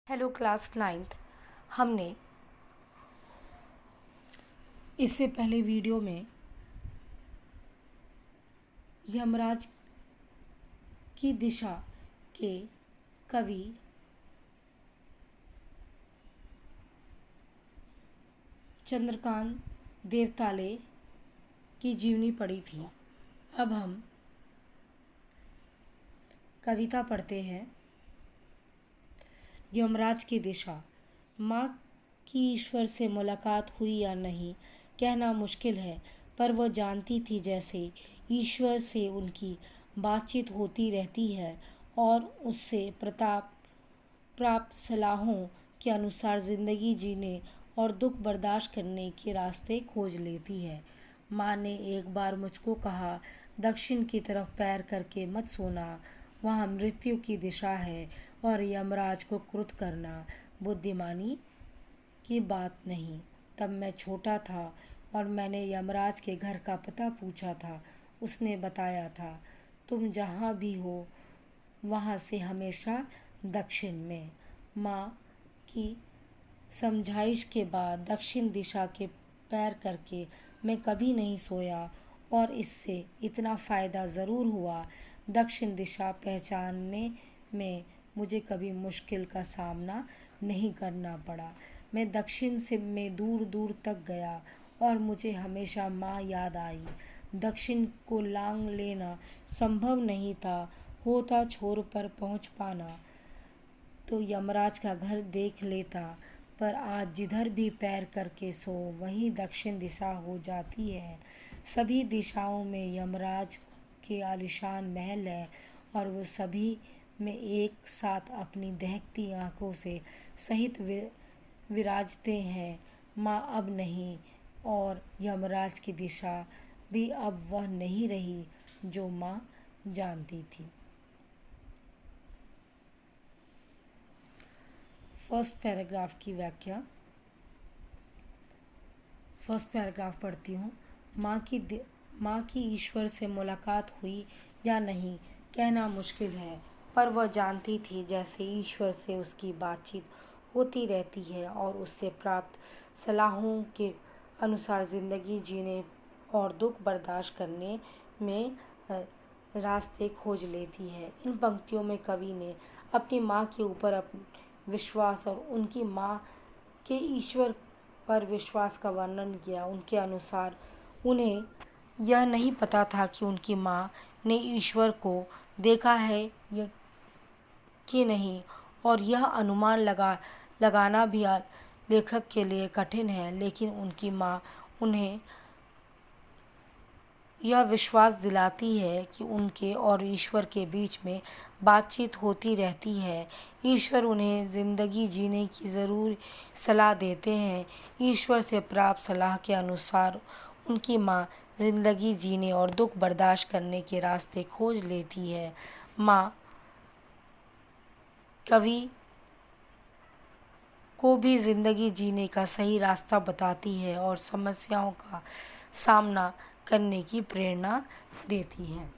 Hello class 9th। हमने इससे पहले वीडियो में यमराज की दिशा के कवि चंद्रकांत देवताले की जीवनी पढ़ी थी। अब हम कविता पढ़ते हैं। यमराज की दिशा। माँ की ईश्वर से मुलाकात हुई या नहीं कहना मुश्किल है, पर वह जानती थी जैसे ईश्वर से उनकी बातचीत होती रहती है और उससे प्राप्त सलाहों के अनुसार ज़िंदगी जीने और दुख बर्दाश्त करने के रास्ते खोज लेती है। माँ ने एक बार मुझको कहा, दक्षिण की तरफ पैर करके मत सोना, वहाँ मृत्यु की दिशा है और यमराज को क्रुद्ध करना बुद्धिमानी की बात नहीं। तब मैं छोटा था और मैंने यमराज के घर का पता पूछा था। उसने बताया था, तुम जहाँ भी हो वहाँ से हमेशा दक्षिण में। माँ की समझाइश के बाद दक्षिण दिशा के पैर करके मैं कभी नहीं सोया और इससे इतना फ़ायदा ज़रूर हुआ, दक्षिण दिशा पहचानने में मुझे कभी मुश्किल का सामना नहीं करना पड़ा। मैं दक्षिण से में दूर दूर तक गया और मुझे हमेशा माँ याद आई। दक्षिण को लांग लेना संभव नहीं था, होता छोर पर पहुँच पाना तो यमराज का घर देख लेता, पर आज जिधर भी पैर करके सो वहीं दक्षिण दिशा हो जाती है। सभी दिशाओं में यमराज के आलीशान महल है और वो सभी में एक साथ अपनी दहकती आँखों से सहित विराजते हैं। माँ अब नहीं और यमराज की दिशा भी अब वह नहीं रही जो माँ जानती थी। फर्स्ट पैराग्राफ की व्याख्या। फर्स्ट पैराग्राफ पढ़ती हूँ। माँ की ईश्वर से मुलाकात हुई या नहीं कहना मुश्किल है, पर वह जानती थी जैसे ईश्वर से उसकी बातचीत होती रहती है और उससे प्राप्त सलाहों के अनुसार ज़िंदगी जीने और दुख बर्दाश्त करने में रास्ते खोज लेती है। इन पंक्तियों में कवि ने अपनी माँ के ऊपर विश्वास और उनकी माँ के ईश्वर पर विश्वास का वर्णन किया। उनके अनुसार उन्हें यह नहीं पता था कि उनकी माँ ने ईश्वर को देखा है कि नहीं, और यह अनुमान लगाना भी लेखक के लिए कठिन है, लेकिन उनकी माँ उन्हें यह विश्वास दिलाती है कि उनके और ईश्वर के बीच में बातचीत होती रहती है। ईश्वर उन्हें ज़िंदगी जीने की ज़रूर सलाह देते हैं। ईश्वर से प्राप्त सलाह के अनुसार उनकी माँ ज़िंदगी जीने और दुख बर्दाश्त करने के रास्ते खोज लेती है। माँ कवि को भी ज़िंदगी जीने का सही रास्ता बताती है और समस्याओं का सामना करने की प्रेरणा देती है।